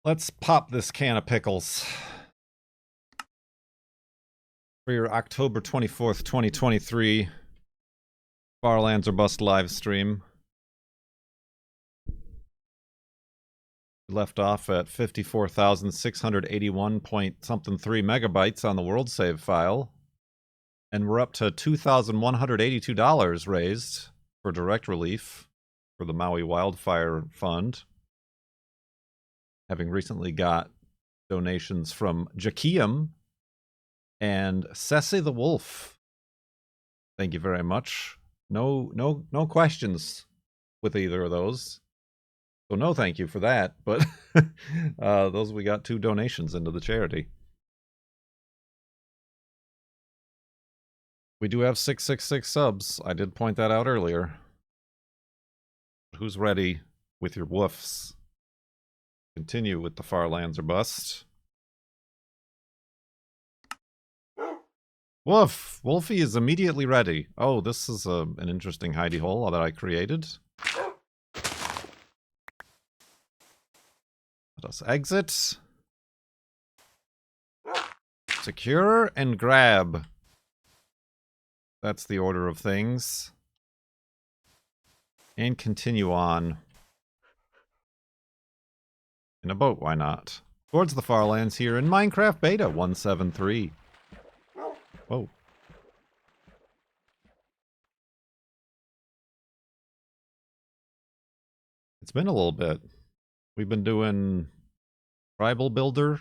Let's pop this can of pickles for your October 24th, 2023 Farlands or Bust live stream. We left off at 54,681 point something 3 megabytes on the world save file. And we're up to $2,182 raised for direct relief for the Maui Wildfire Fund. Having recently got donations from Jakiem and Ceci the Wolf. Thank you very much. No questions with either of those. So no thank you for that, but those we got 2 donations into the charity. We do have 666 subs. I did point that out earlier. Who's ready with your woofs? Continue with the Farlands or Bust. Woof! Wolfie is immediately ready. Oh, this is an interesting hidey hole that I created. Let us exit. Secure and grab. That's the order of things. And continue on. In a boat, why not? Towards the Farlands here in Minecraft Beta 173. Whoa. It's been a little bit. We've been doing Tribal Builder.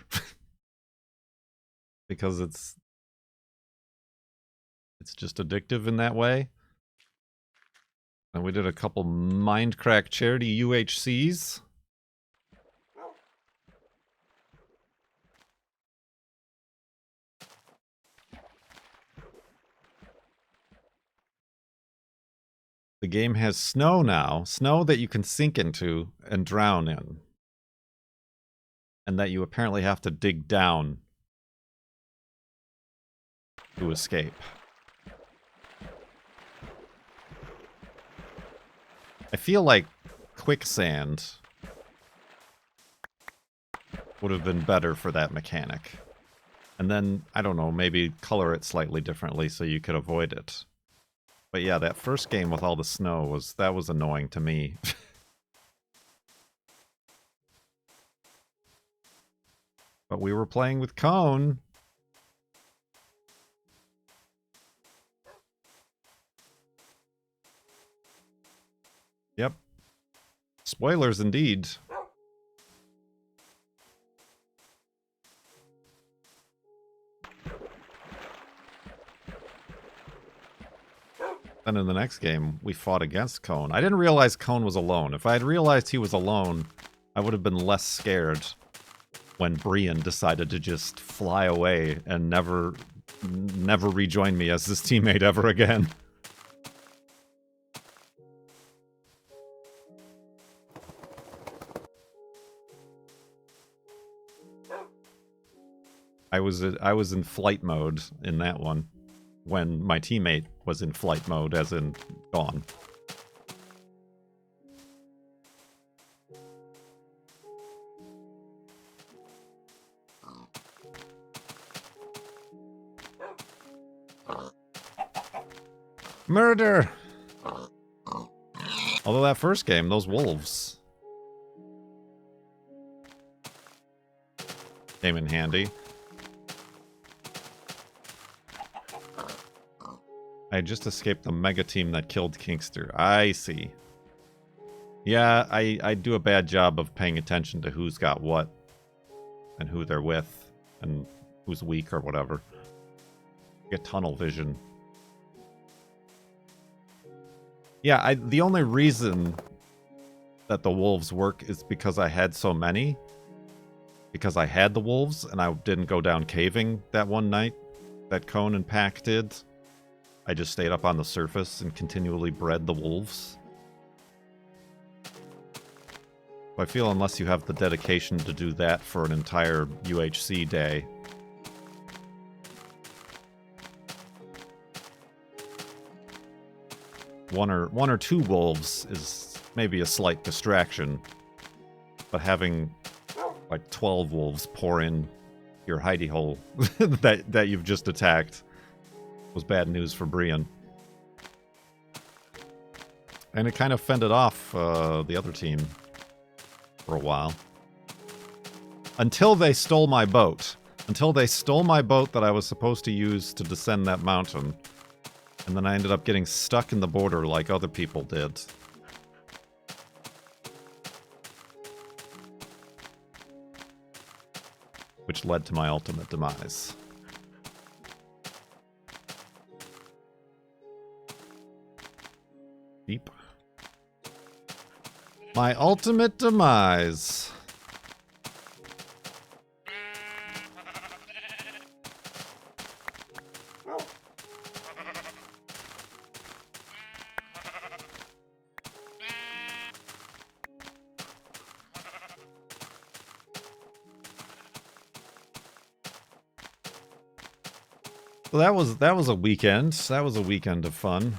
Because it's just addictive in that way. And we did a couple Mindcrack charity UHCs. The game has snow now. Snow that you can sink into and drown in. And that you apparently have to dig down to escape. I feel like quicksand would have been better for that mechanic. And then, I don't know, maybe color it slightly differently so you could avoid it. But yeah, that first game with all the snow was annoying to me. But we were playing with Cone. Yep. Spoilers indeed. Then in the next game, we fought against Cone. I didn't realize Cone was alone. If I had realized he was alone, I would have been less scared when Brian decided to just fly away and never rejoin me as his teammate ever again. I was in flight mode in that one when my teammate was in flight mode, as in gone. Murder! Although that first game, those wolves came in handy. I just escaped the mega team that killed Kingster. I see. Yeah, I do a bad job of paying attention to who's got what and who they're with and who's weak or whatever. Get tunnel vision. Yeah, the only reason that the wolves work is because I had so many. Because I had the wolves and I didn't go down caving that one night that Cone and Pack did. I just stayed up on the surface and continually bred the wolves. I feel unless you have the dedication to do that for an entire UHC day. One or two wolves is maybe a slight distraction. But having like 12 wolves pour in your hidey hole that you've just attacked. Was bad news for Brian. And it kind of fended off the other team for a while. Until they stole my boat. Until they stole my boat that I was supposed to use to descend that mountain. And then I ended up getting stuck in the border like other people did. Which led to my ultimate demise. Deep. My ultimate demise. So that was a weekend. That was a weekend of fun.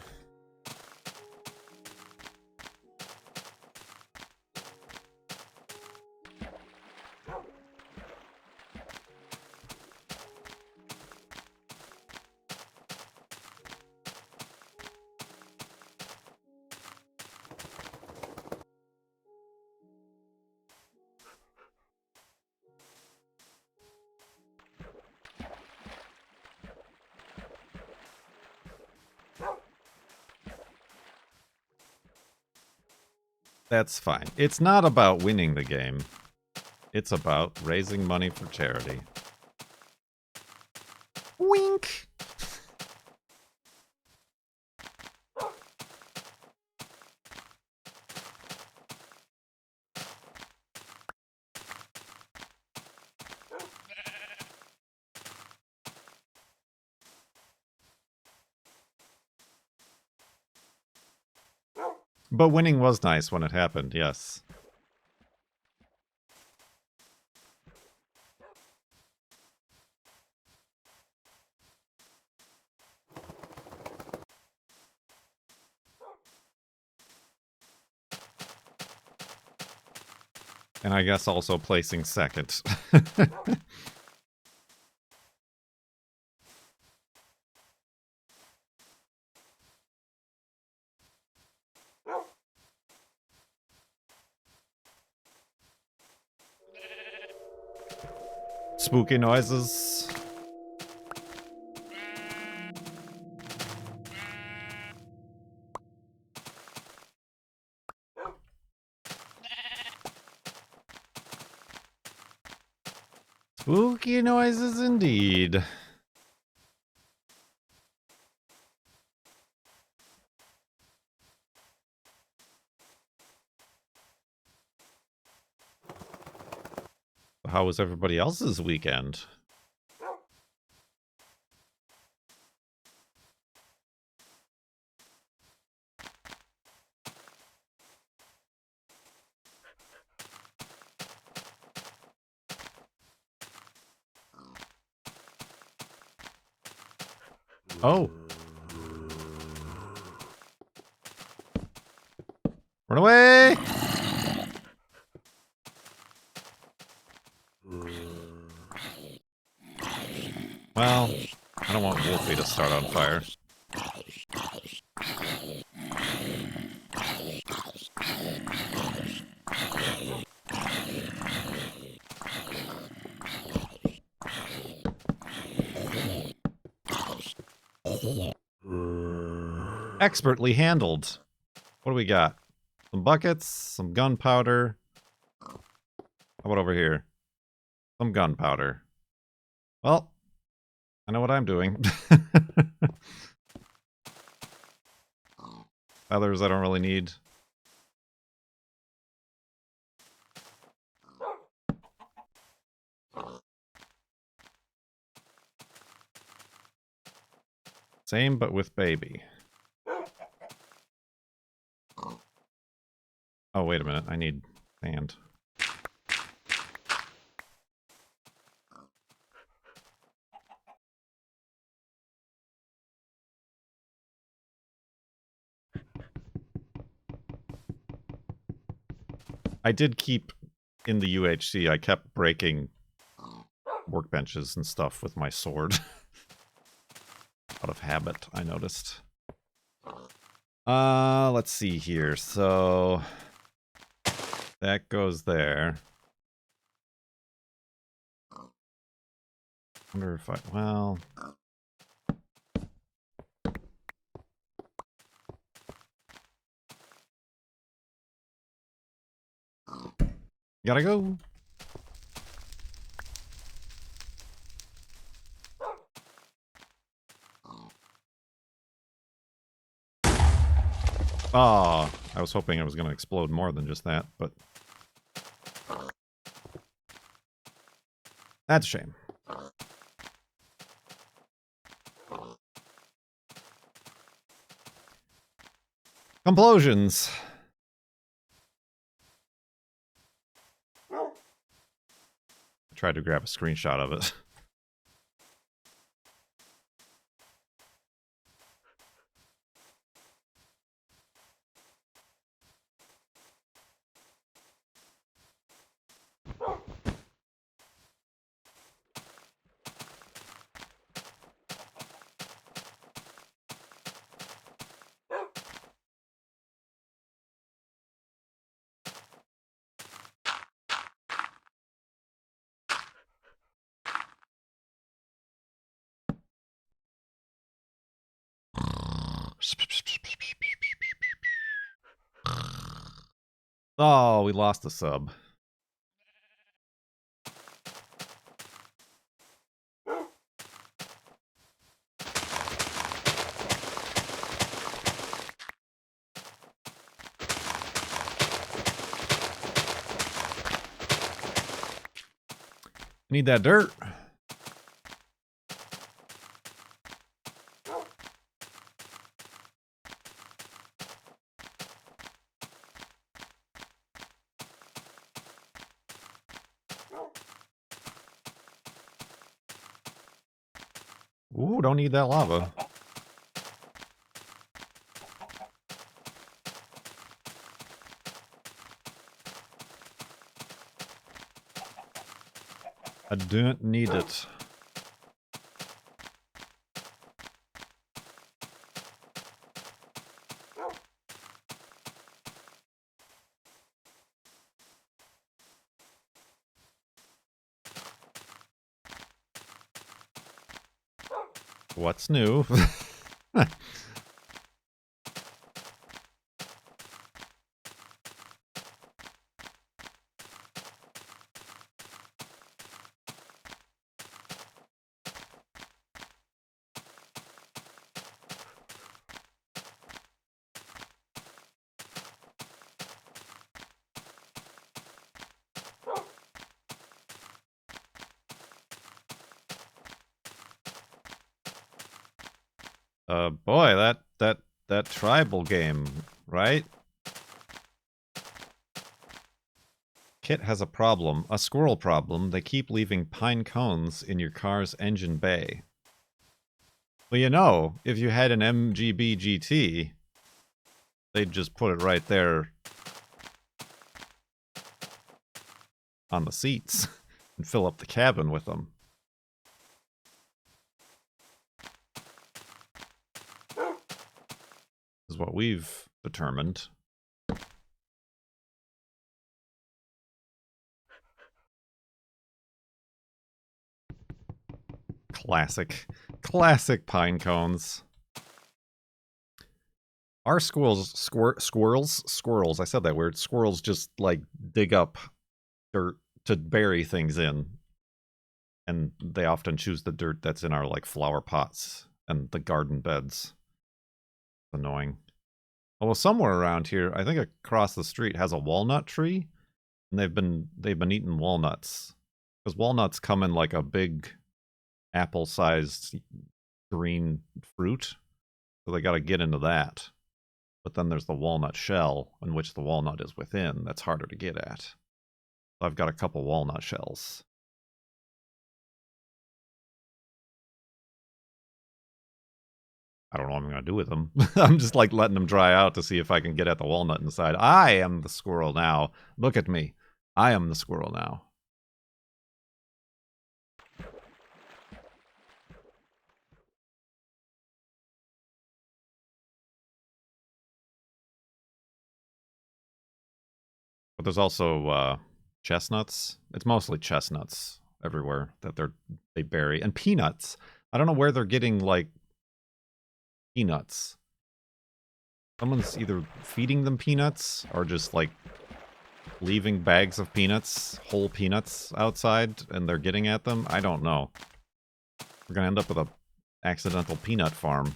That's fine. It's not about winning the game. It's about raising money for charity. Wink! But winning was nice when it happened, yes. And I guess also placing second. Spooky noises. Spooky noises indeed. How was everybody else's weekend? Oh. Run away! Well, I don't want Wolfie to start on fire. Expertly handled. What do we got? Some buckets, some gunpowder. How about over here? Some gunpowder. Well, I know what I'm doing. Others I don't really need. Same, but with baby. Oh, wait a minute. I need sand. I did keep in the UHC, I kept breaking workbenches and stuff with my sword. Out of habit, I noticed. Let's see here. So that goes there. Wonder if well. Gotta go. Oh, I was hoping it was going to explode more than just that, but that's a shame. Complosions. I tried to grab a screenshot of it. Oh, we lost a sub. Need that dirt. Ooh, don't need that lava. I don't need it. What's new? Boy, that tribal game, right? Kit has a problem, a squirrel problem. They keep leaving pine cones in your car's engine bay. Well, you know, if you had an MGB GT, they'd just put it right there on the seats and fill up the cabin with them. Is what we've determined. Classic pine cones. Our squirrels, I said that weird. Squirrels just like dig up dirt to bury things in. And they often choose the dirt that's in our like flower pots and the garden beds. It's annoying. Oh, well, somewhere around here, I think across the street has a walnut tree, and they've been eating walnuts. Because walnuts come in like a big apple-sized green fruit, so they got to get into that. But then there's the walnut shell, in which the walnut is within. That's harder to get at. So I've got a couple walnut shells. I don't know what I'm going to do with them. I'm just like letting them dry out to see if I can get at the walnut inside. I am the squirrel now. Look at me. I am the squirrel now. But there's also chestnuts. It's mostly chestnuts everywhere that they bury, and peanuts. I don't know where they're getting like peanuts. Someone's either feeding them peanuts or just like leaving bags of peanuts, whole peanuts outside, and they're getting at them. I don't know. We're gonna end up with a accidental peanut farm.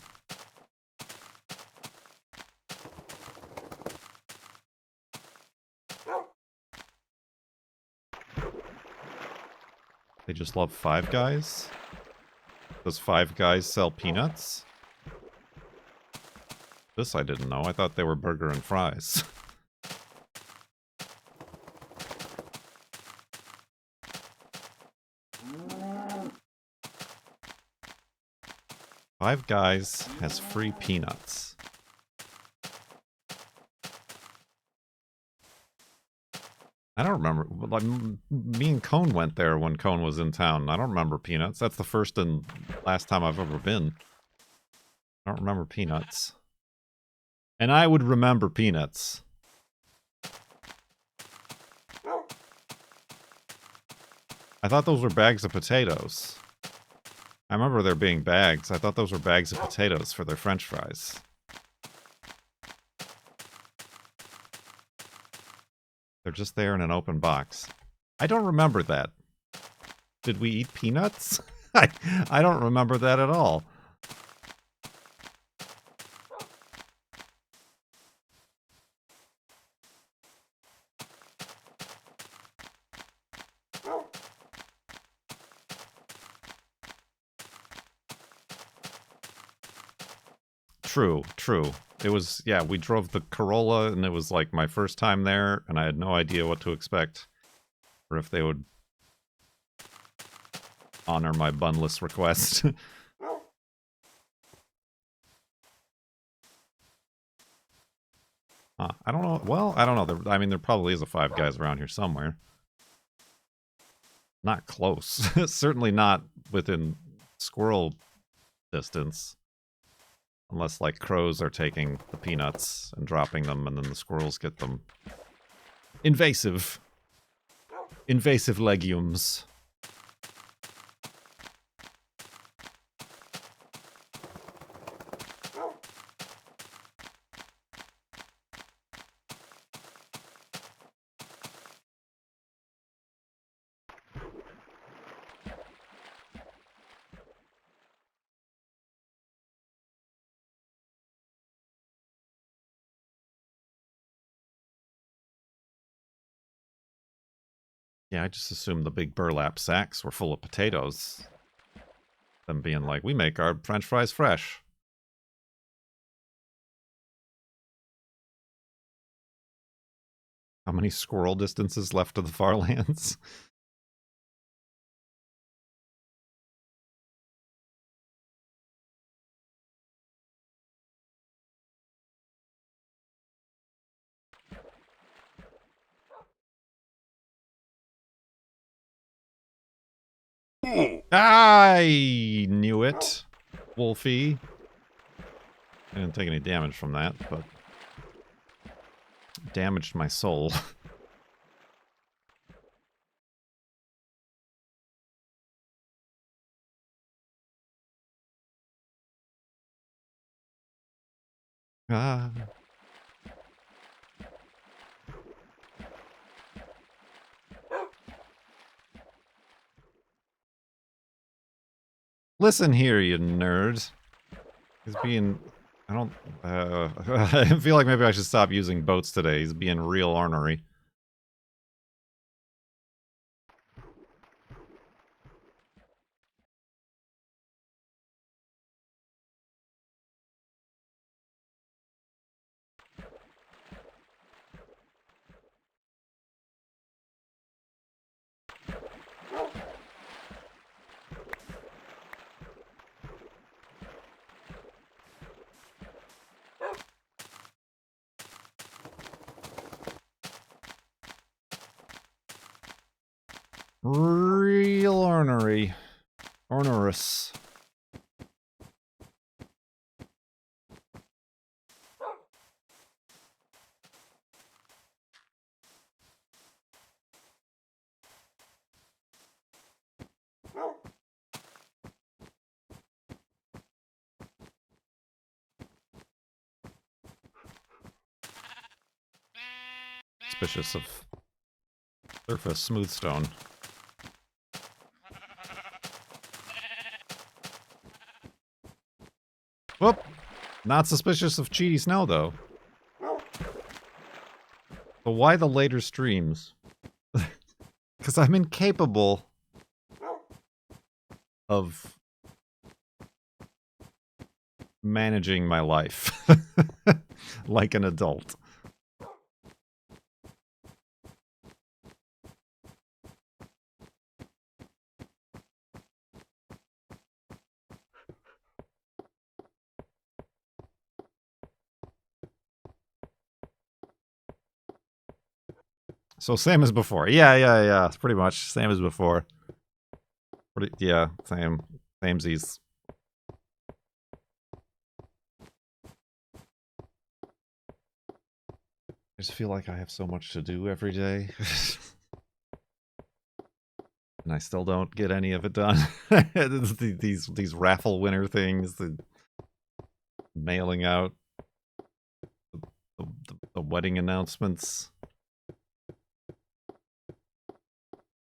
They just love Five Guys? Does Five Guys sell peanuts? This I didn't know. I thought they were burger and fries. Five Guys has free peanuts. I don't remember. Like, me and Cone went there when Cone was in town. I don't remember peanuts. That's the first and last time I've ever been. I don't remember peanuts. And I would remember peanuts. I thought those were bags of potatoes. I remember there being bags. I thought those were bags of potatoes for their French fries. They're just there in an open box. I don't remember that. Did we eat peanuts? I don't remember that at all. True, true. It was, yeah, we drove the Corolla, and it was like my first time there, and I had no idea what to expect. Or if they would honor my bunless request. I don't know. Well, I don't know. I mean, there probably is a Five Guys around here somewhere. Not close. Certainly not within squirrel distance. Unless, like, crows are taking the peanuts and dropping them, and then the squirrels get them. Invasive. Invasive legumes. Yeah, I just assumed the big burlap sacks were full of potatoes. Them being like, we make our French fries fresh. How many squirrel distances left to the farlands? I knew it, Wolfie. I didn't take any damage from that, but damaged my soul. Ah. Listen here, you nerd. He's being... I don't... I feel like maybe I should stop using boats today. He's being real ornery. Real ornery. Ornerous. Suspicious of surface smooth stone. Whoop! Not suspicious of cheaty snow, though. But why the later streams? Because I'm incapable of managing my life like an adult. So same as before. Yeah. Pretty much same as before. Yeah, same. Samesies. I just feel like I have so much to do every day. And I still don't get any of it done. these raffle winner things, the mailing out, the wedding announcements.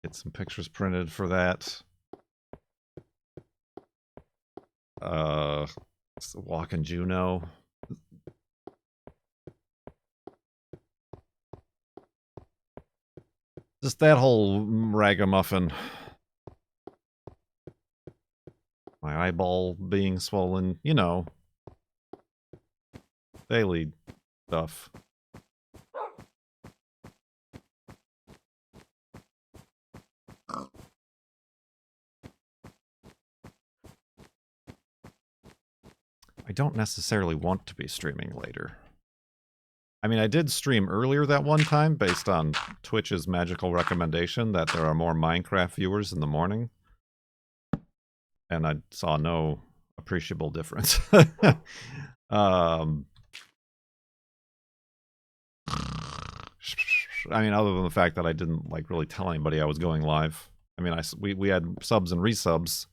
Get some pictures printed for that. Walk in Juneau. Just that whole ragamuffin. My eyeball being swollen, you know. Daily stuff. I don't necessarily want to be streaming later. I mean, I did stream earlier that one time based on Twitch's magical recommendation that there are more Minecraft viewers in the morning. And I saw no appreciable difference. I mean, other than the fact that I didn't like really tell anybody I was going live. I mean, we had subs and resubs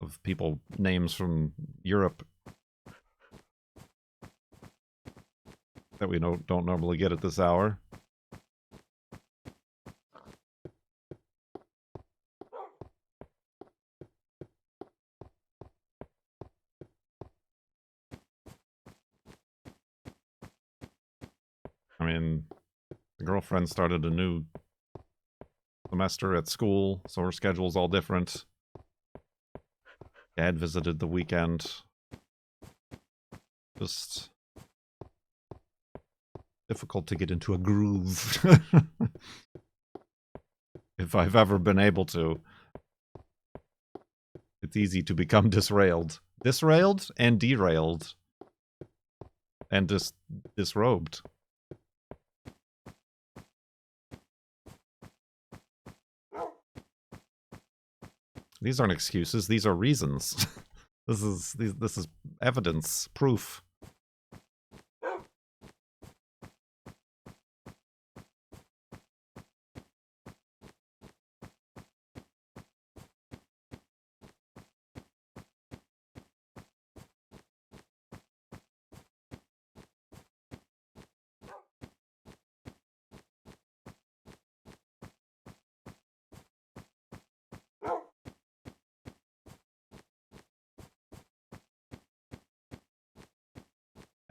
of people, names from Europe that we don't normally get at this hour. I mean, the girlfriend started a new semester at school, so her schedule's all different. Dad visited the weekend. Just difficult to get into a groove. If I've ever been able to. It's easy to become disrailed. Disrailed and derailed. And disrobed. These aren't excuses, these are reasons. This is evidence, proof.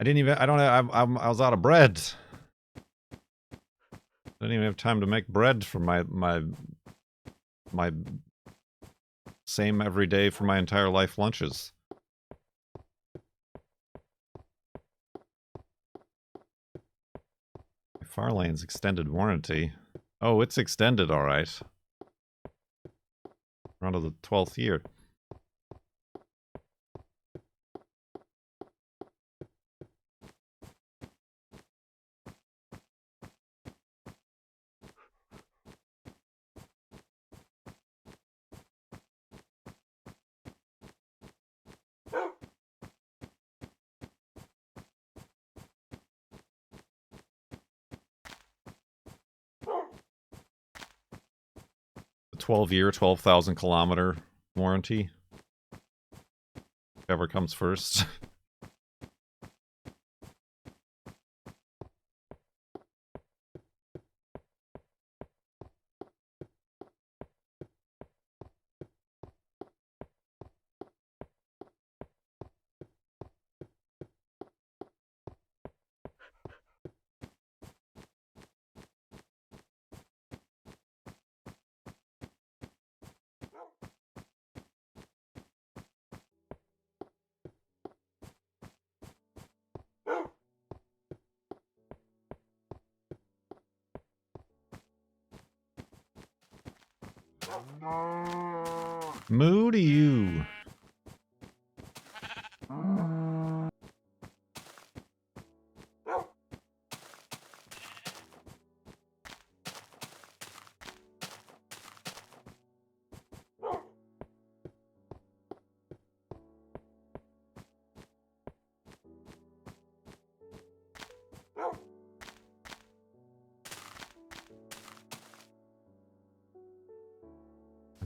I was out of bread. I didn't even have time to make bread for my same every day for my entire life lunches. Farlands extended warranty. Oh, it's extended, alright. Around to the 12th year. 12-year, 12,000 kilometer warranty. Whichever comes first. Moo to you.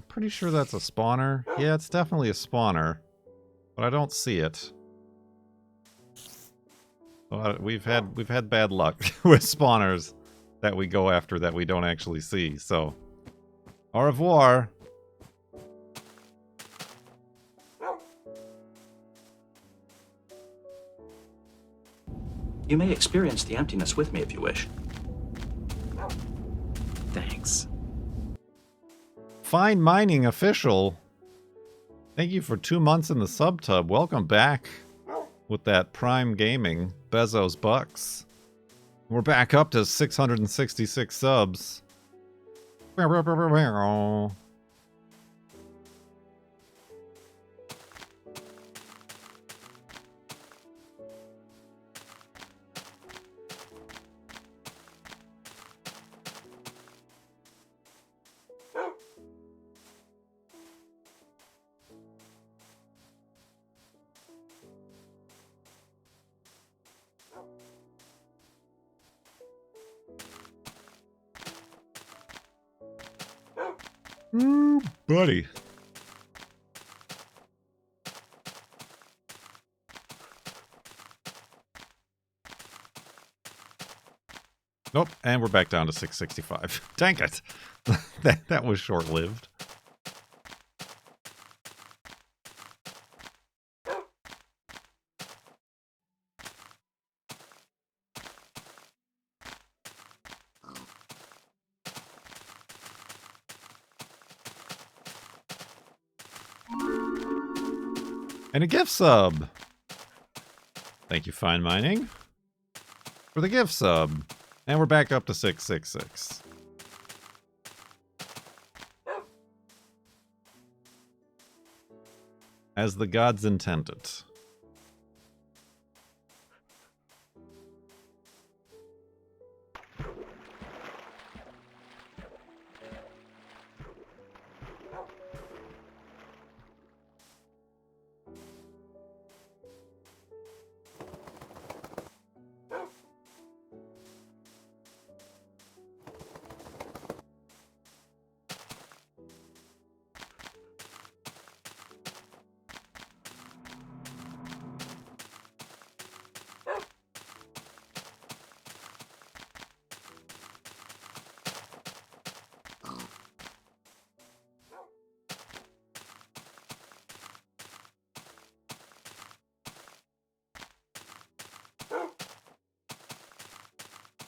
Pretty sure that's a spawner. Yeah, it's definitely a spawner, but I don't see it. We've had bad luck with spawners that we go after that we don't actually see. So, au revoir. You may experience the emptiness with me if you wish. Thanks. Fine Mining Official. Thank you for 2 months in the subtub. Welcome back with that Prime Gaming Bezos Bucks. We're back up to 666 subs. Ooh, buddy. Nope, and we're back down to 665. Dang it. that was short-lived. And a gift sub. Thank you, Fine Mining, for the gift sub. And we're back up to 666. As the gods intended.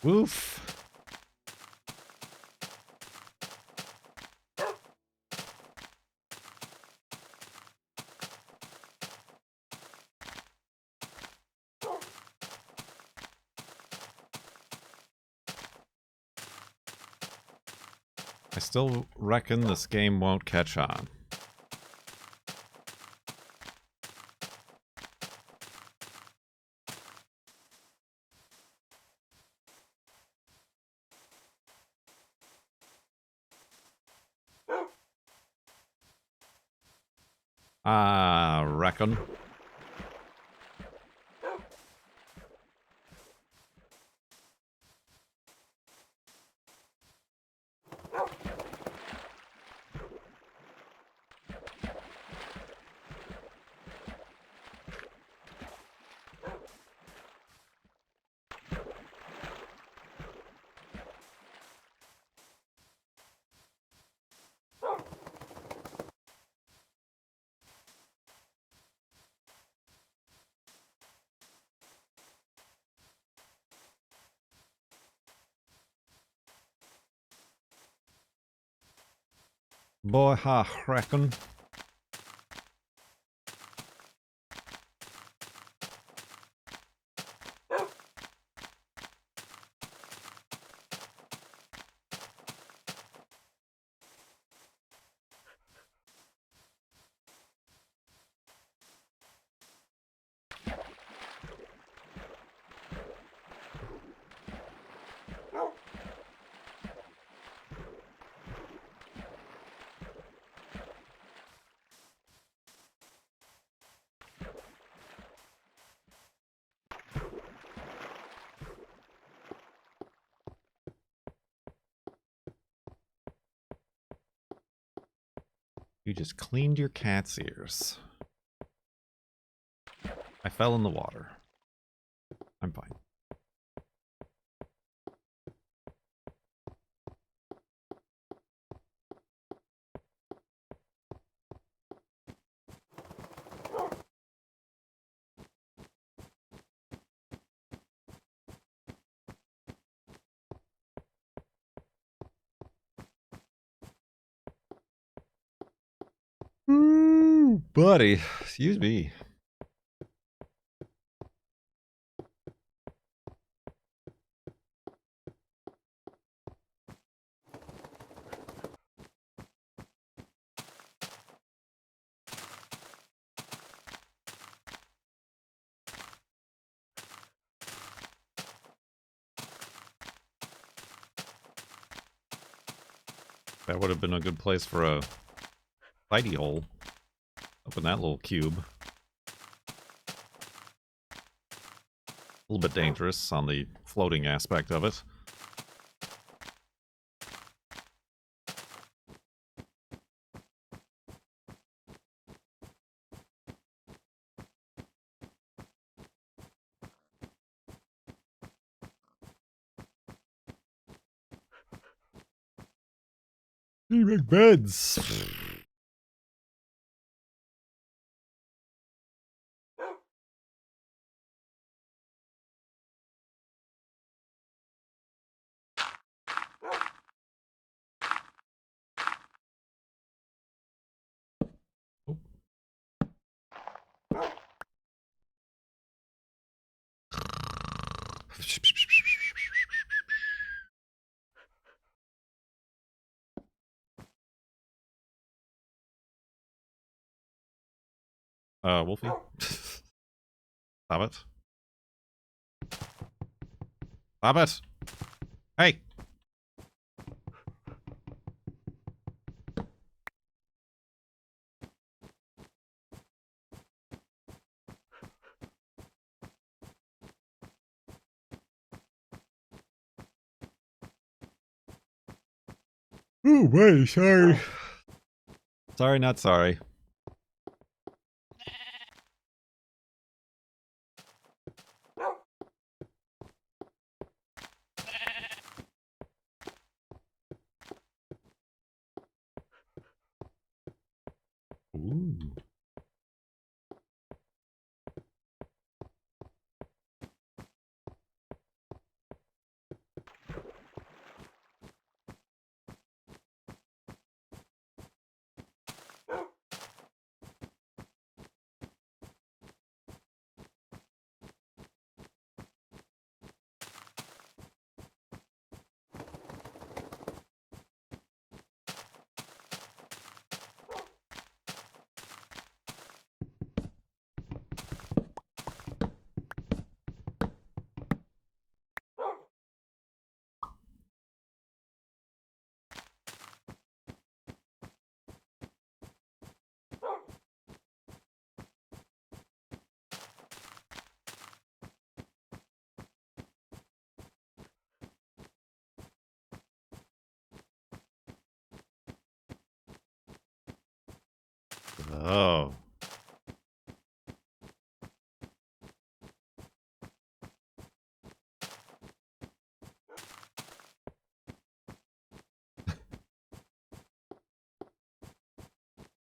Woof. I still reckon this game won't catch on. I reckon. Boy, I reckon. You just cleaned your cat's ears. I fell in the water. I'm fine. Ooh, buddy. Excuse me. That would have been a good place for a hidey hole. Up in that little cube. A little bit dangerous on the floating aspect of it. You make beds. Wolfie? Stop it. Stop it! Hey! Oh, wait, sorry. Sorry, not sorry. Ooh. Oh.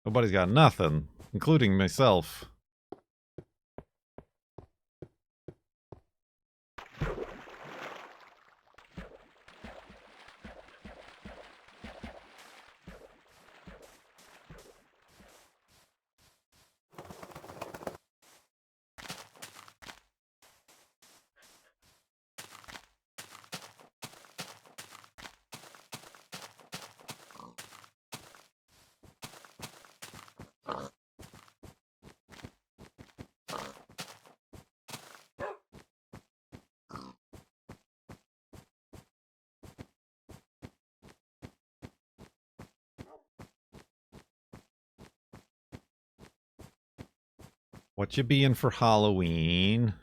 Nobody's got nothing, including myself. What you being for Halloween?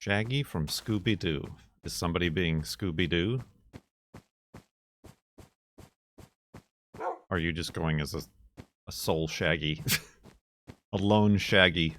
Shaggy from Scooby-Doo. Is somebody being Scooby-Doo? Or are you just going as a sole Shaggy? A lone Shaggy.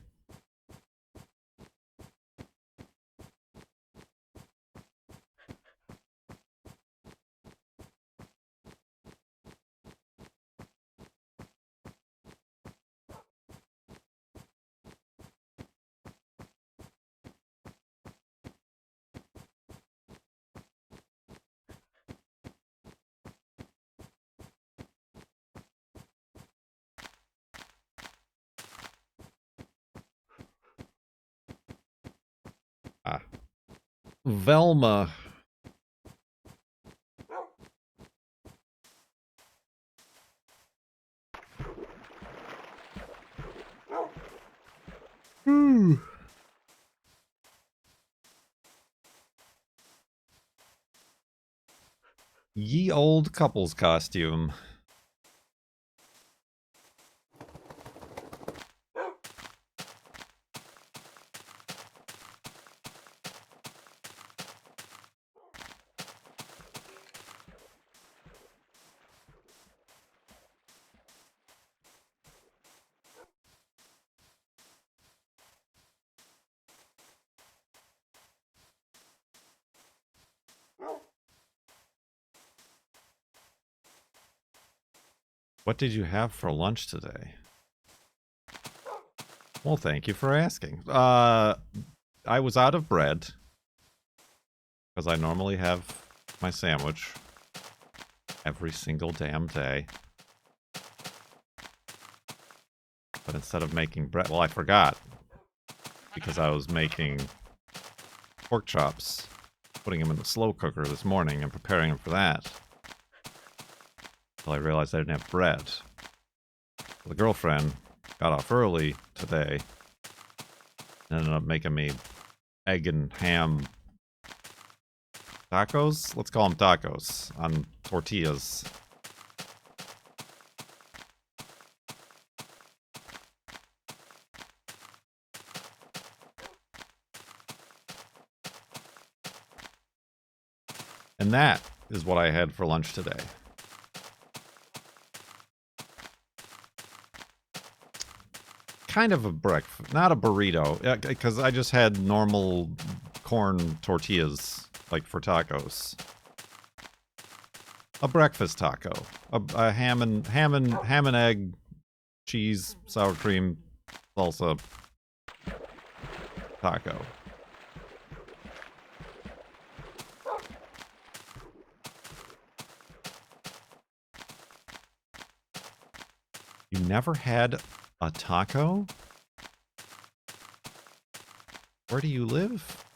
Ah. Velma. Ye old couple's costume. What did you have for lunch today? Well, thank you for asking. I was out of bread. Because I normally have my sandwich every single damn day. But instead of making bread... Well, I forgot. Because I was making pork chops. Putting them in the slow cooker this morning and preparing them for that. Until I realized I didn't have bread. The girlfriend got off early today. And ended up making me egg and ham tacos? Let's call them tacos on tortillas. And that is what I had for lunch today. Kind of a breakfast, not a burrito, because I just had normal corn tortillas, like for tacos. A breakfast taco, a ham and egg, cheese, sour cream, salsa taco. You never had a taco? Where do you live?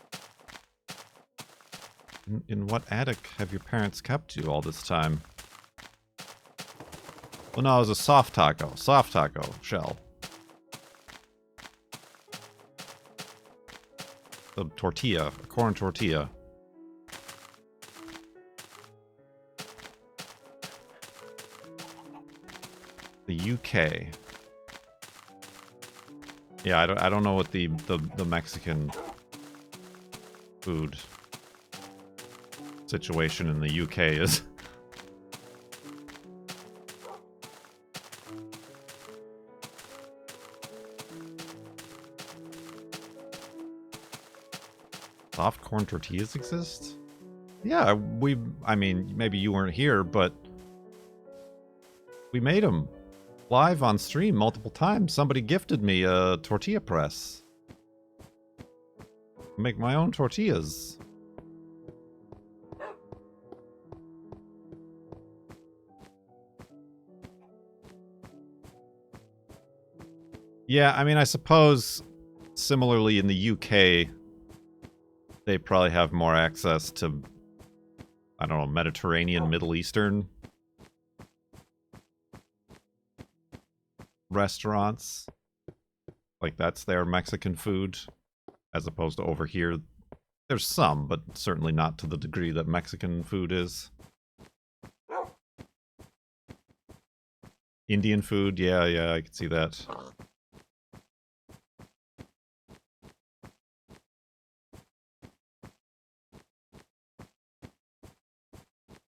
In what attic have your parents kept you all this time? Well, no, it was a soft taco shell. The tortilla, a corn tortilla. The UK. Yeah, I don't know what the Mexican food situation in the UK is. Soft corn tortillas exist? Yeah, I mean, maybe you weren't here, but we made them live on stream multiple times. Somebody gifted me a tortilla press. Make my own tortillas. Yeah, I mean, I suppose similarly in the UK, they probably have more access to, I don't know, Mediterranean, Middle Eastern restaurants. Like, that's their Mexican food, as opposed to over here. There's some, but certainly not to the degree that Mexican food is. Indian food, yeah, I can see that.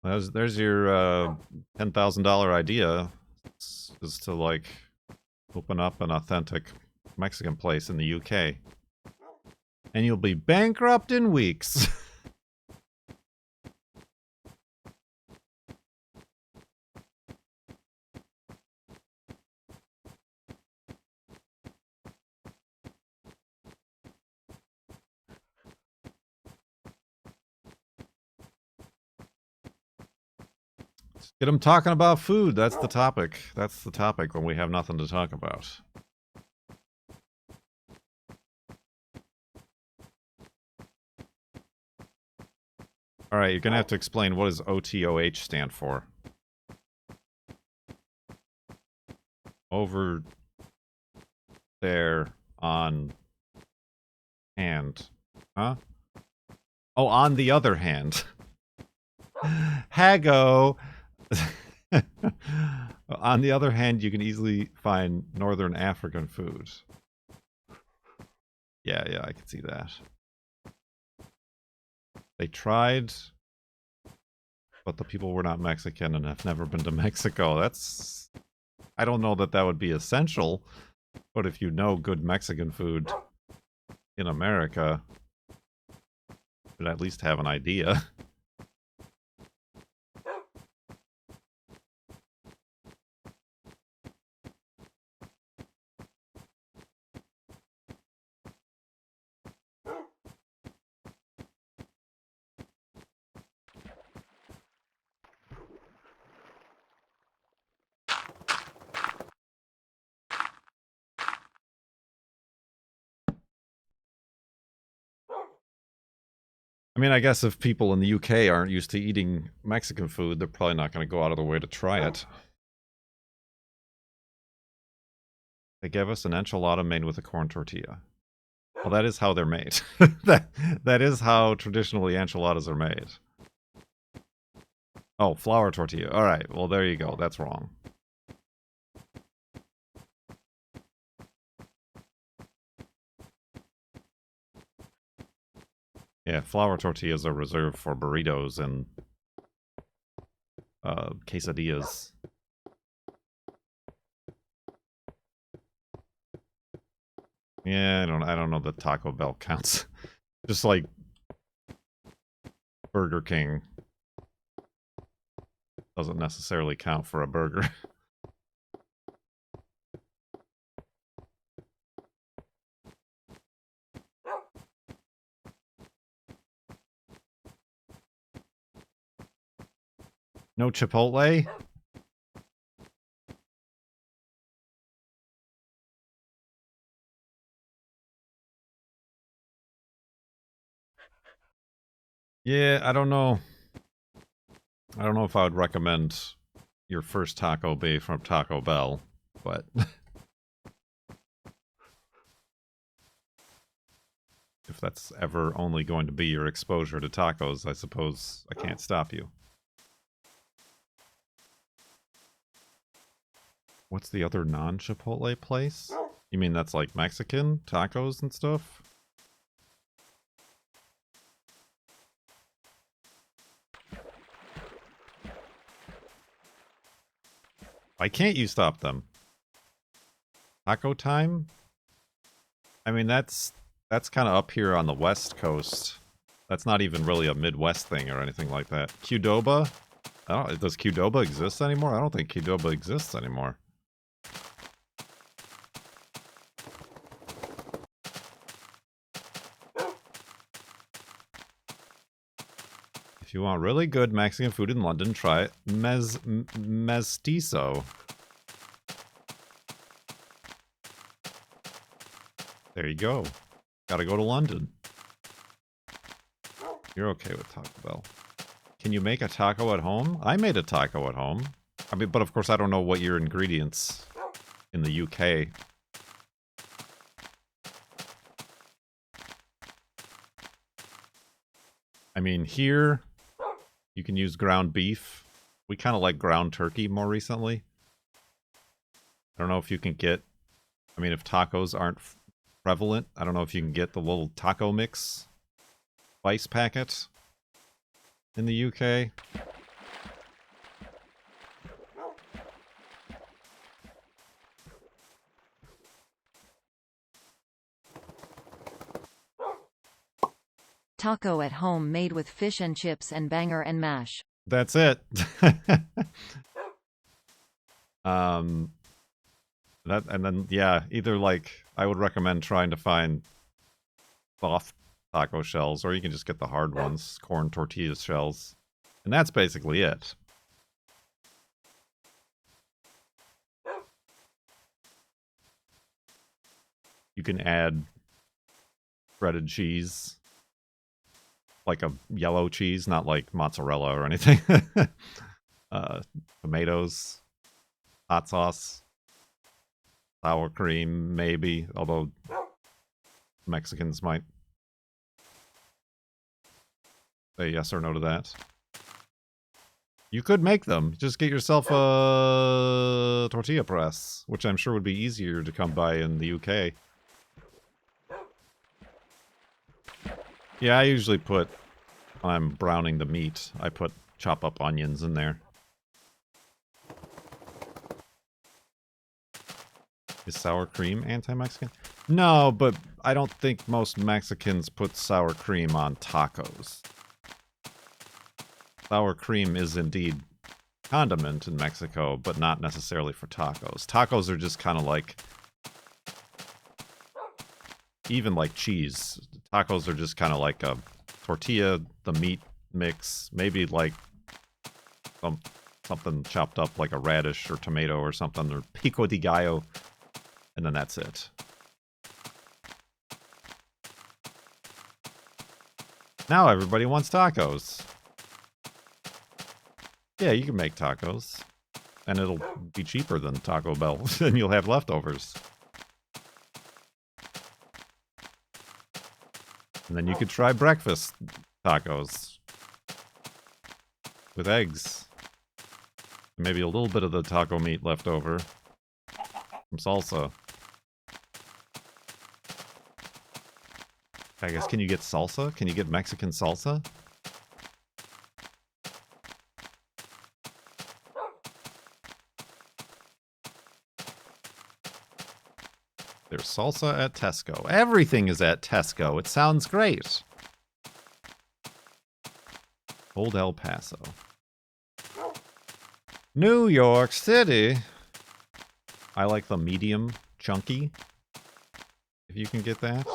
There's your $10,000 idea, is to like open up an authentic Mexican place in the UK, and you'll be bankrupt in weeks. Get them talking about food. That's the topic. That's the topic when we have nothing to talk about. All right, you're gonna have to explain what does OTOH stand for. Over there on hand. Huh? Oh, on the other hand. Hago. On the other hand, you can easily find Northern African food. Yeah, I can see that. They tried, but the people were not Mexican and have never been to Mexico. That's... I don't know that that would be essential, but if you know good Mexican food in America, you should at least have an idea. I mean, I guess if people in the UK aren't used to eating Mexican food, they're probably not going to go out of their way to try it. They gave us an enchilada made with a corn tortilla. Well, that is how they're made. that is how traditionally enchiladas are made. Oh, flour tortilla. All right, well, there you go. That's wrong. Yeah, flour tortillas are reserved for burritos and quesadillas. Yeah, I don't know that Taco Bell counts. Just like Burger King doesn't necessarily count for a burger. No Chipotle? Yeah, I don't know. I don't know if I would recommend your first taco be from Taco Bell, but if that's ever only going to be your exposure to tacos, I suppose I can't stop you. What's the other non-Chipotle place? You mean that's like Mexican tacos and stuff? Why can't you stop them? Taco time? I mean, that's kind of up here on the West Coast. That's not even really a Midwest thing or anything like that. Qdoba? Does Qdoba exist anymore? I don't think Qdoba exists anymore. If you want really good Mexican food in London, try Mestizo. There you go. Gotta go to London. You're okay with Taco Bell. Can you make a taco at home? I made a taco at home. I mean, but of course I don't know what your ingredients in the UK. I mean, here you can use ground beef. We kind of like ground turkey more recently. I don't know if you can get... I mean, if tacos aren't prevalent, I don't know if you can get the little taco mix spice packet in the UK. Taco at home made with fish and chips and banger and mash. That's it. That, and then, yeah, either like, I would recommend trying to find soft taco shells, or you can just get the hard ones, corn tortilla shells. And that's basically it. You can add shredded cheese, like a yellow cheese, not like mozzarella or anything. Tomatoes, hot sauce, sour cream, maybe, although Mexicans might say yes or no to that. You could make them. Just get yourself a tortilla press, which I'm sure would be easier to come by in the UK. Yeah, I usually put, when I'm browning the meat, I put chop up onions in there. Is sour cream anti-Mexican? No, but I don't think most Mexicans put sour cream on tacos. Sour cream is indeed condiment in Mexico, but not necessarily for tacos. Tacos are just kind of like, even like cheese. Tacos are just kind of like a tortilla, the meat mix, maybe like something chopped up like a radish or tomato or something, or pico de gallo, and then that's it. Now everybody wants tacos. Yeah, you can make tacos, and it'll be cheaper than Taco Bell, and you'll have leftovers. And then you could try breakfast tacos with eggs. Maybe a little bit of the taco meat left over. Some salsa. I guess, can you get salsa? Can you get Mexican salsa? There's salsa at Tesco. Everything is at Tesco. It sounds great. Old El Paso. New York City. I like the medium chunky. If you can get that.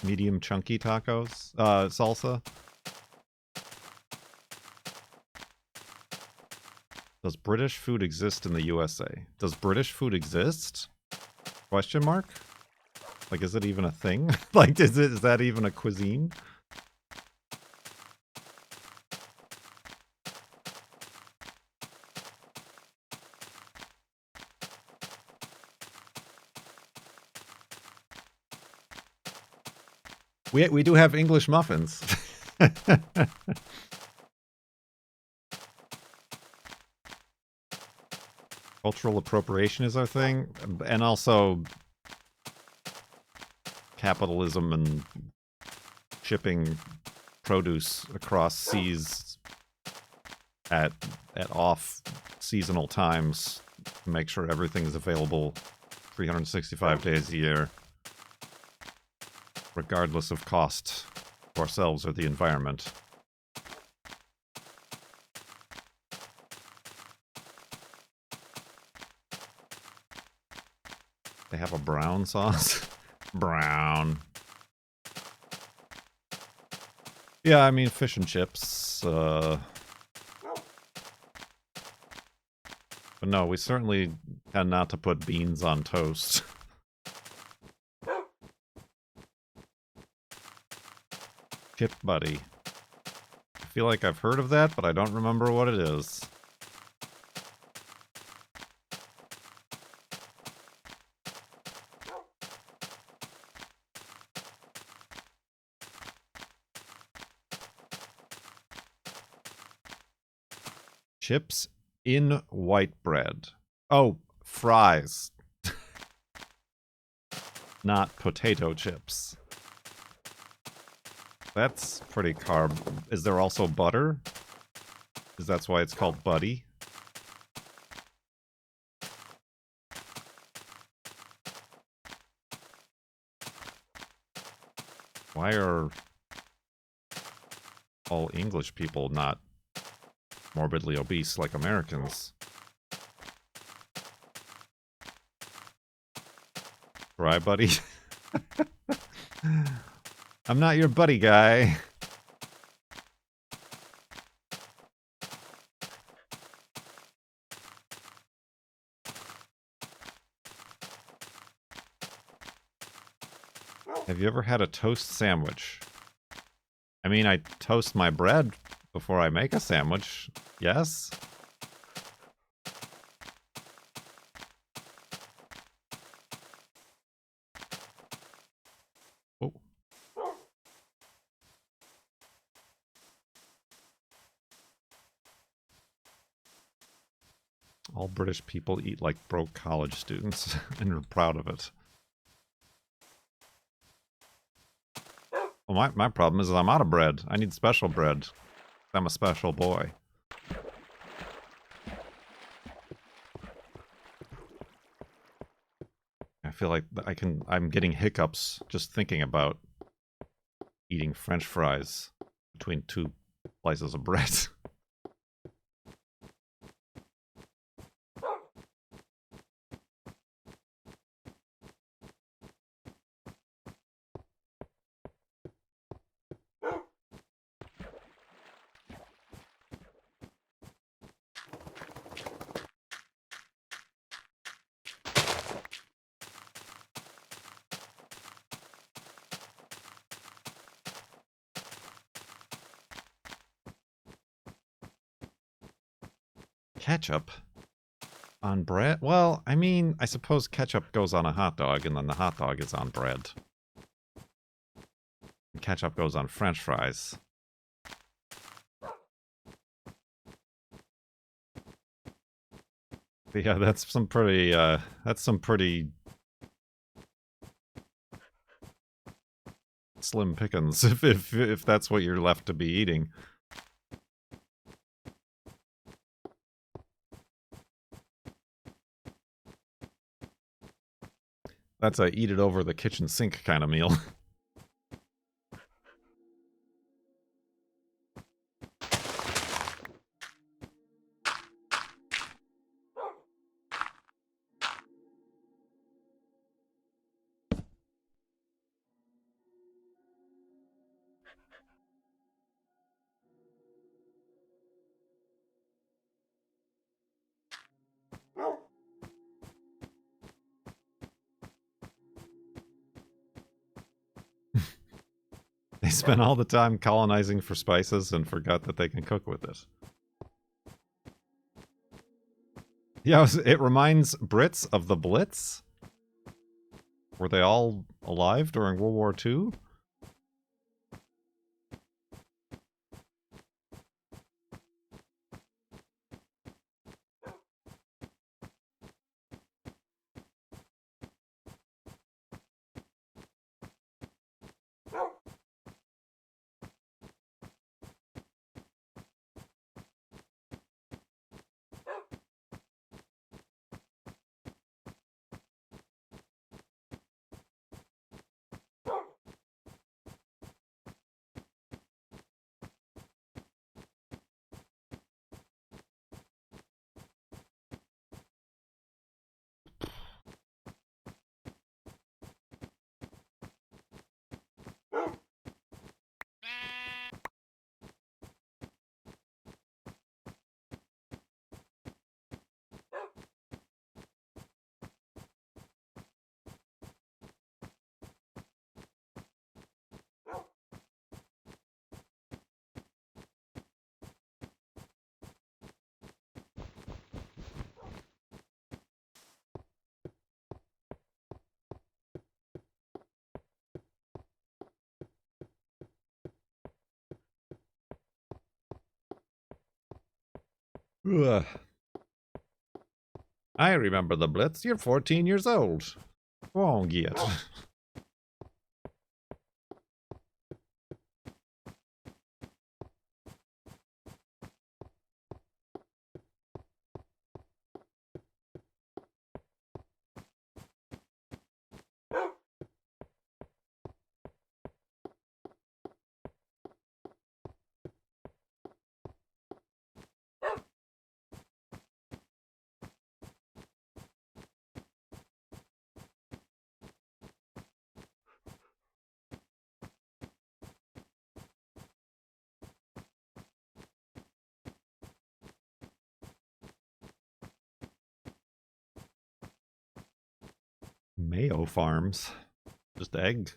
Medium chunky tacos. Salsa. Does British food exist in the USA? Does British food exist? Question mark? Like, is it even a thing? Like, is that even a cuisine? We do have English muffins. Cultural appropriation is our thing, and also capitalism and shipping produce across seas at off seasonal times to make sure everything is available 365 days a year, regardless of cost. ourselves or the environment. They have a brown sauce? Brown. Yeah, I mean, fish and chips. But no, we certainly tend not to put beans on toast. Chip Buddy. I feel like I've heard of that, but I don't remember what it is. Chips in white bread. Oh, fries. Not potato chips. That's pretty carb. Is there also butter? Is that why it's called Buddy? Why are all English people not morbidly obese like Americans? Right, buddy? I'm not your buddy guy. Have you ever had a toast sandwich? I mean, I toast my bread before I make a sandwich. Yes? Oh. All British people eat like broke college students and are proud of it. Well, my problem is I'm out of bread. I need special bread. I'm a special boy. I feel like I'm getting hiccups just thinking about eating French fries between two slices of bread. Ketchup on bread? Well, I mean, I suppose ketchup goes on a hot dog and then the hot dog is on bread. And ketchup goes on French fries. But yeah, that's some pretty slim pickings if that's what you're left to be eating. That's a eat it over the kitchen sink kind of meal. They spent all the time colonizing for spices and forgot that they can cook with it. Yeah, it reminds Brits of the Blitz. Were they all alive during World War II? Ugh. I remember the Blitz. You're 14 years old. Go on, get. Mayo farms. Just egg.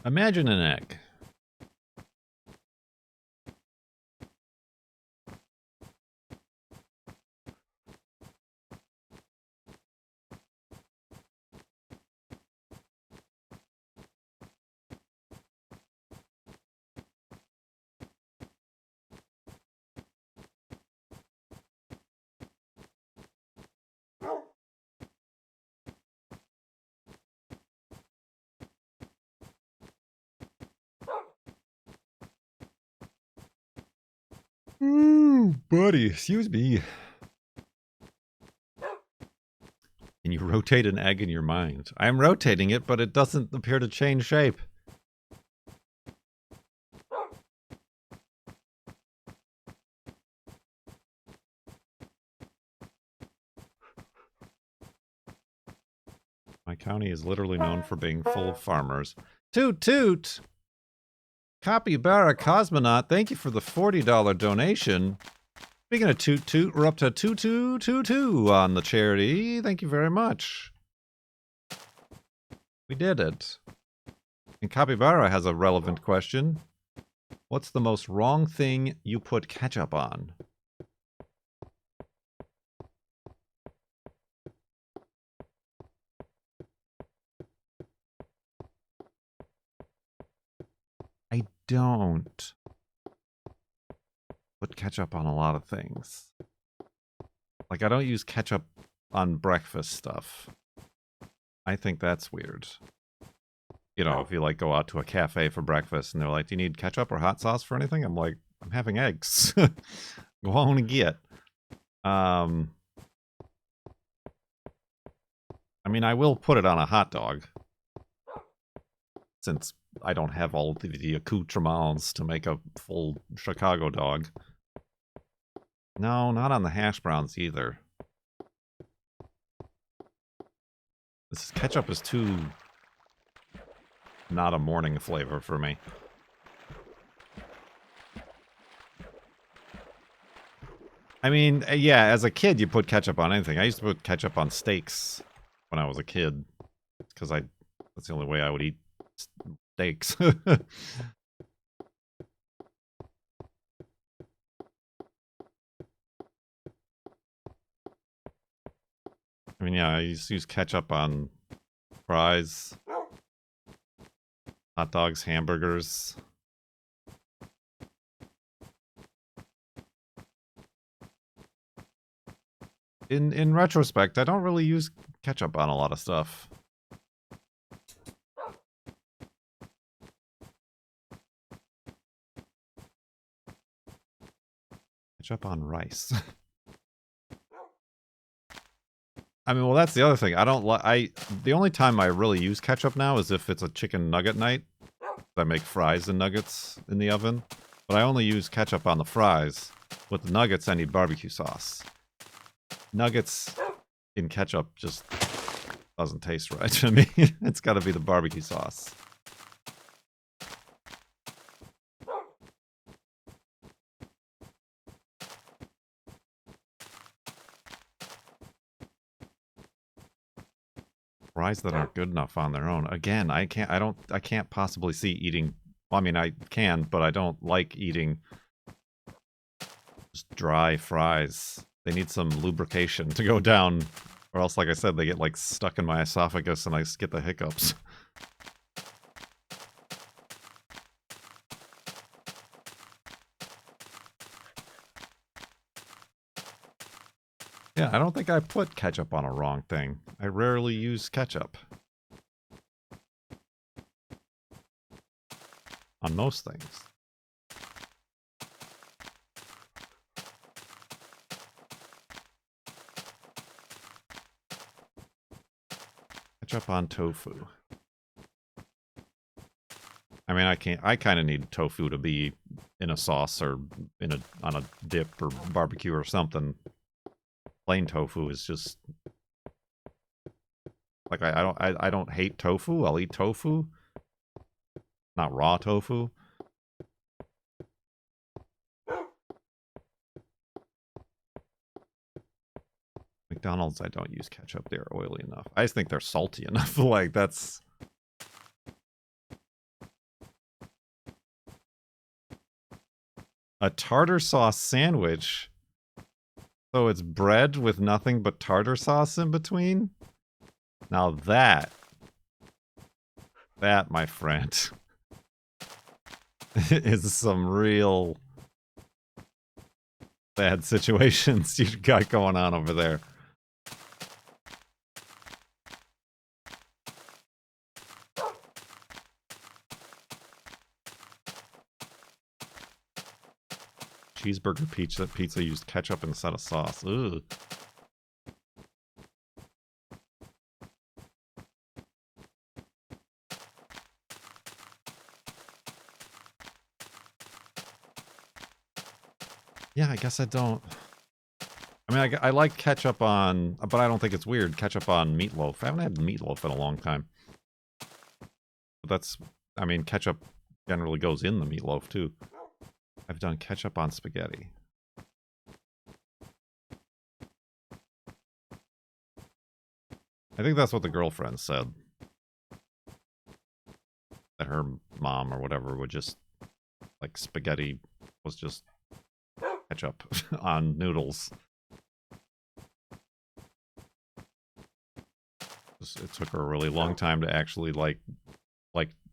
Imagine an egg. Ooh, buddy, excuse me. And you rotate an egg in your mind. I'm rotating it, but it doesn't appear to change shape. My county is literally known for being full of farmers. Toot toot! Capybara Cosmonaut, thank you for the $40 donation. Speaking of toot toot, we're up to 2222 on the charity. Thank you very much. We did it. And Capybara has a relevant question. What's the most wrong thing you put ketchup on? I don't put ketchup on a lot of things. Like, I don't use ketchup on breakfast stuff. I think that's weird. You know, if you, like, go out to a cafe for breakfast and they're like, do you need ketchup or hot sauce for anything? I'm like, I'm having eggs. Go on and get. I mean, I will put it on a hot dog. Since I don't have all the accoutrements to make a full Chicago dog. No, not on the hash browns either. This ketchup is too not a morning flavor for me. I mean, yeah, as a kid you put ketchup on anything. I used to put ketchup on steaks when I was a kid. Because that's the only way I would eat steaks. I mean, yeah, I used to use ketchup on fries, hot dogs, hamburgers. In retrospect, I don't really use ketchup on a lot of stuff. Ketchup on rice. I mean, well, that's the other thing. I don't like. The only time I really use ketchup now is if it's a chicken nugget night. I make fries and nuggets in the oven, but I only use ketchup on the fries. With the nuggets, I need barbecue sauce. Nuggets in ketchup just doesn't taste right to me. It's got to be the barbecue sauce. Fries that aren't good enough on their own. Again, I can't possibly see eating. Well, I mean, I can, but I don't like eating just dry fries. They need some lubrication to go down Or else, like I said, they get like stuck in my esophagus and I get the hiccups. Yeah, I don't think I put ketchup on a wrong thing. I rarely use ketchup. On most things. Ketchup on tofu. I mean, I kind of need tofu to be in a sauce or on a dip or barbecue or something. Plain tofu is just like I don't hate tofu. I'll eat tofu, not raw tofu. McDonald's, I don't use ketchup. They're oily enough. I just think they're salty enough. Like, that's... A tartar sauce sandwich? So it's bread with nothing but tartar sauce in between? Now that, my friend, is some real bad situations you got going on over there. Cheeseburger pizza used ketchup instead of sauce. Ugh. Yeah, I guess I don't. I mean, I like ketchup on, but I don't think it's weird. Ketchup on meatloaf. I haven't had meatloaf in a long time. But that's, I mean, ketchup generally goes in the meatloaf too. I've done ketchup on spaghetti. I think that's what the girlfriend said. That her mom or whatever would just, like, spaghetti was just ketchup on noodles. It took her a really long time to actually like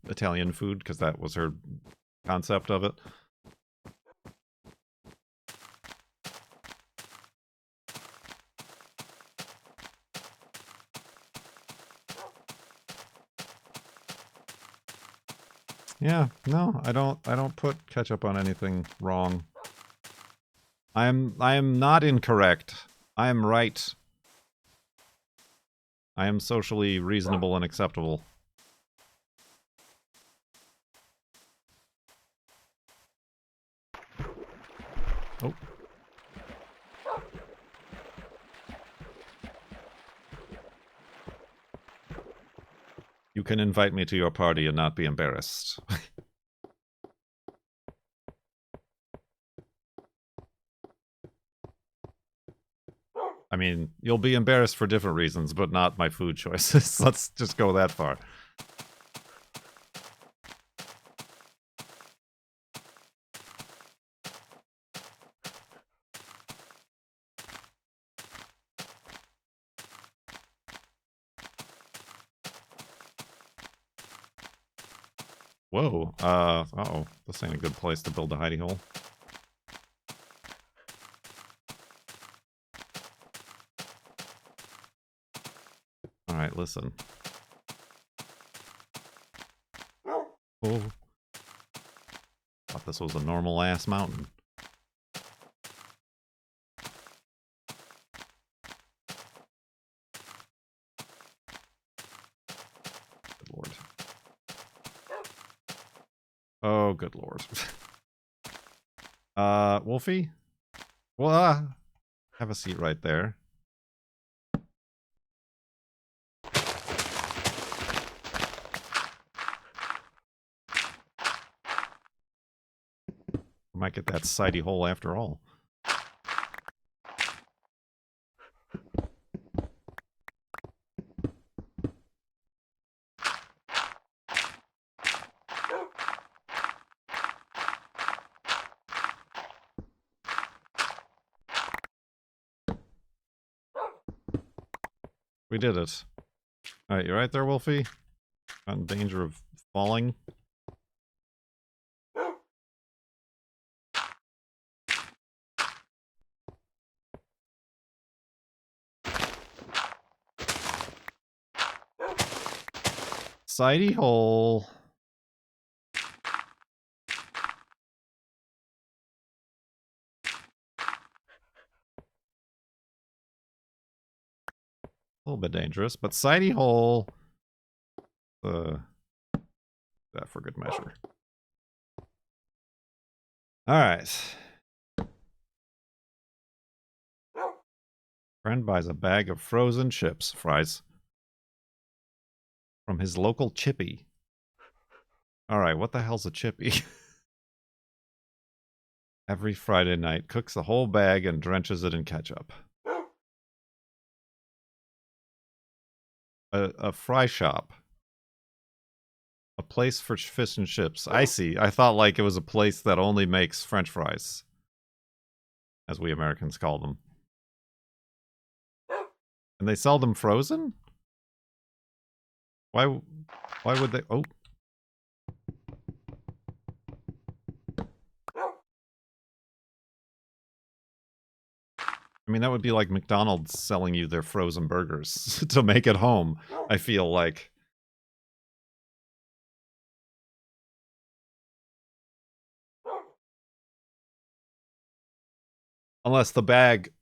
Italian food, because that was her concept of it. Yeah, no, I don't put ketchup on anything wrong. I am not incorrect. I am right. I am socially reasonable and acceptable. Oh. You can invite me to your party and not be embarrassed. I mean, you'll be embarrassed for different reasons, but not my food choices. Let's just go that far. Whoa, uh-oh. This ain't a good place to build a hidey hole. Alright, listen. Oh. Thought this was a normal-ass mountain. Good lord. Oh, good lord. Wolfie? Well, have a seat right there. Might get that sidey hole after all. We did it. Alright, you right there, Wolfie? Not in danger of falling. Sidey hole. A little bit dangerous, but sidey hole. That for good measure. Alright. Friend buys a bag of frozen chips, fries, from his local chippy. Alright, what the hell's a chippy? Every Friday night, cooks the whole bag and drenches it in ketchup. A fry shop. A place for fish and chips. I see. I thought like it was a place that only makes French fries. As we Americans call them. And they sell them frozen? Why would they? Oh. I mean, that would be like McDonald's selling you their frozen burgers to make at home, I feel like. Unless the bag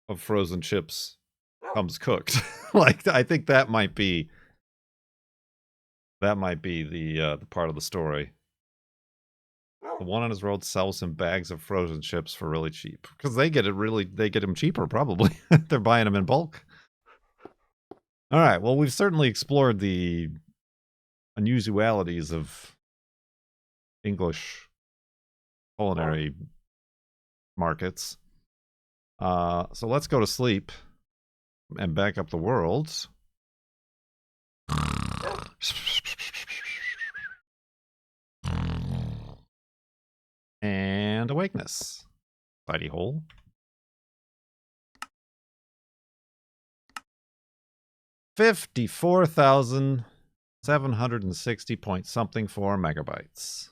of frozen chips comes cooked. Like, I think that might be the part of the story. The one on his road sells him bags of frozen chips for really cheap. Because they get them cheaper, probably. They're buying them in bulk. Alright, well, we've certainly explored the unusualities of English culinary markets. So let's go to sleep and back up the world. And awakeness. Sidey hole. 54,760 point something 4 megabytes.